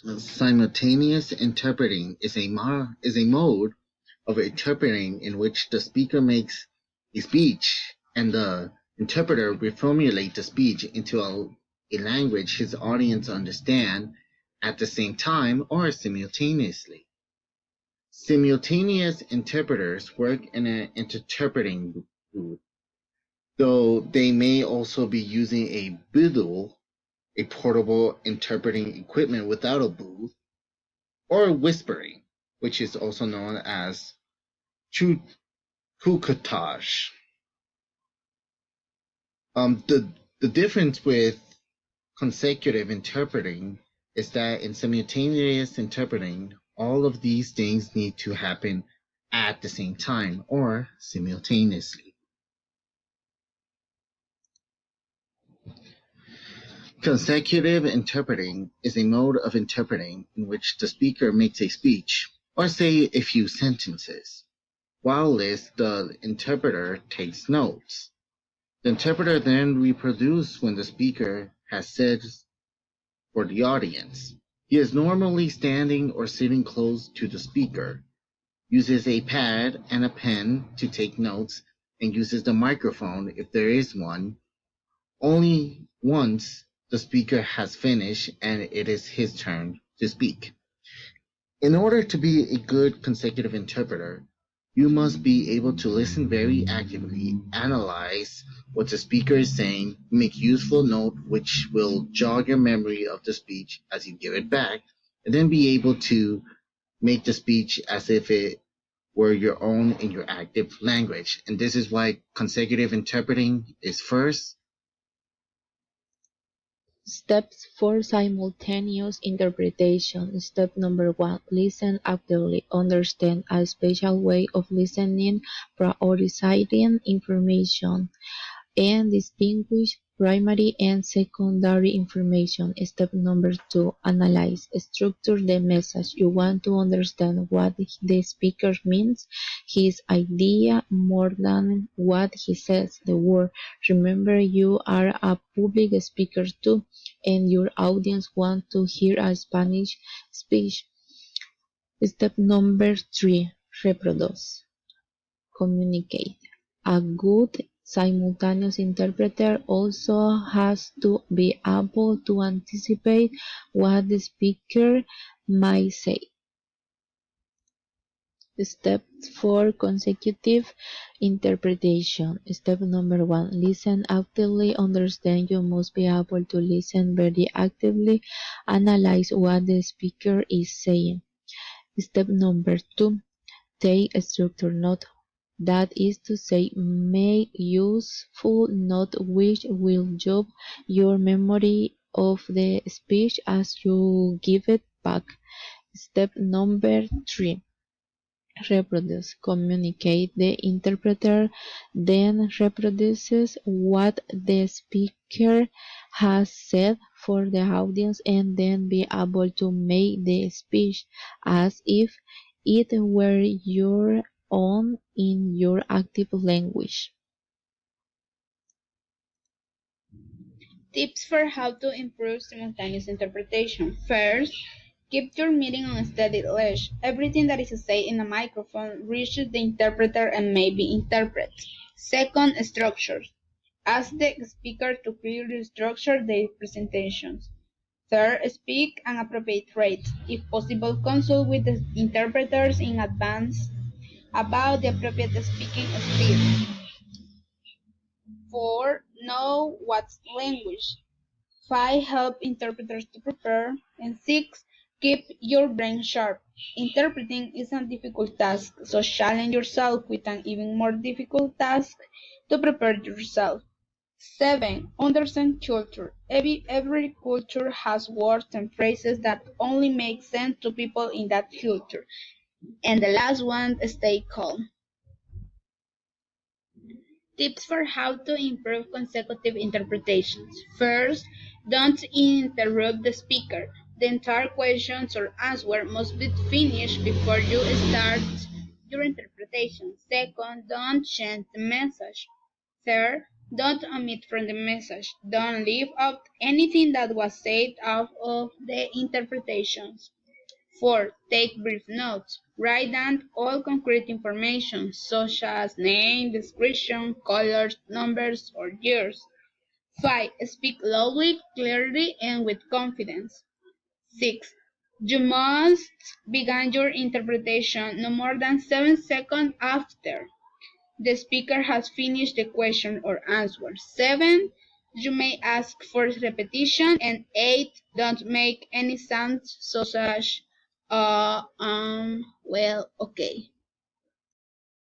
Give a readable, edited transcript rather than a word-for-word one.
Simultaneous interpreting is a mode of interpreting in which the speaker makes a speech and the interpreter reformulates the speech into a language his audience understand at the same time or simultaneously. Simultaneous interpreters work in an interpreting booth, though they may also be using a booth, a portable interpreting equipment without a booth, or whispering, which is also known as chukotage. The difference with consecutive interpreting is that in simultaneous interpreting, all of these things need to happen at the same time or simultaneously. Consecutive interpreting is a mode of interpreting in which the speaker makes a speech or say a few sentences, whilst the interpreter takes notes. The interpreter then reproduces when the speaker has said for the audience. He is normally standing or sitting close to the speaker, uses a pad and a pen to take notes, and uses the microphone if there is one, only once the speaker has finished and it is his turn to speak. In order to be a good consecutive interpreter, you must be able to listen very actively, analyze what the speaker is saying, make useful note which will jog your memory of the speech as you give it back, and then be able to make the speech as if it were your own in your active language. And this is why consecutive interpreting is first. Steps for simultaneous interpretation. Step number 1. Listen actively. Understand a special way of listening, prioritizing information, and distinguish primary and secondary information. Step number 2. Analyze. Structure the message. You want to understand what the speaker means, his idea, more than what he says, the word. Remember, you are a public speaker too, and your audience want to hear a Spanish speech. Step number 3. Reproduce. Communicate. A good simultaneous interpreter also has to be able to anticipate what the speaker might say. Step 4. Consecutive interpretation. Step number 1. Listen actively. Understand. You must be able to listen very actively. Analyze what the speaker is saying. Step number 2. Take structured note. That is to say, make useful note which will jog your memory of the speech as you give it back. Step number 3. Reproduce. Communicate. The interpreter then reproduces what the speaker has said for the audience and then be able to make the speech as if it were your own in your active language. Tips for how to improve simultaneous interpretation. First, keep your meeting on a steady leash. Everything that is said in a microphone reaches the interpreter and may be interpreted. Second, structure. Ask the speaker to clearly structure their presentations. Third, speak an appropriate rate. If possible, consult with the interpreters in advance about the appropriate speaking speed. 4. Know what's language. 5. Help interpreters to prepare. And 6. Keep your brain sharp. Interpreting is a difficult task, so challenge yourself with an even more difficult task to prepare yourself. 7. Understand culture. Every culture has words and phrases that only make sense to people in that culture. And the last one, stay calm. Tips for how to improve consecutive interpretations. First, don't interrupt the speaker. The entire questions or answer must be finished before you start your interpretation. Second, don't change the message. Third, Don't omit from the message. Don't leave out anything that was said out of the interpretations. 4. Take brief notes. Write down all concrete information, such as name, description, colors, numbers, or years. 5. Speak loudly, clearly, and with confidence. 6. You must begin your interpretation no more than 7 seconds after the speaker has finished the question or answer. 7. You may ask for repetition. And 8. Don't make any sounds such as well, okay.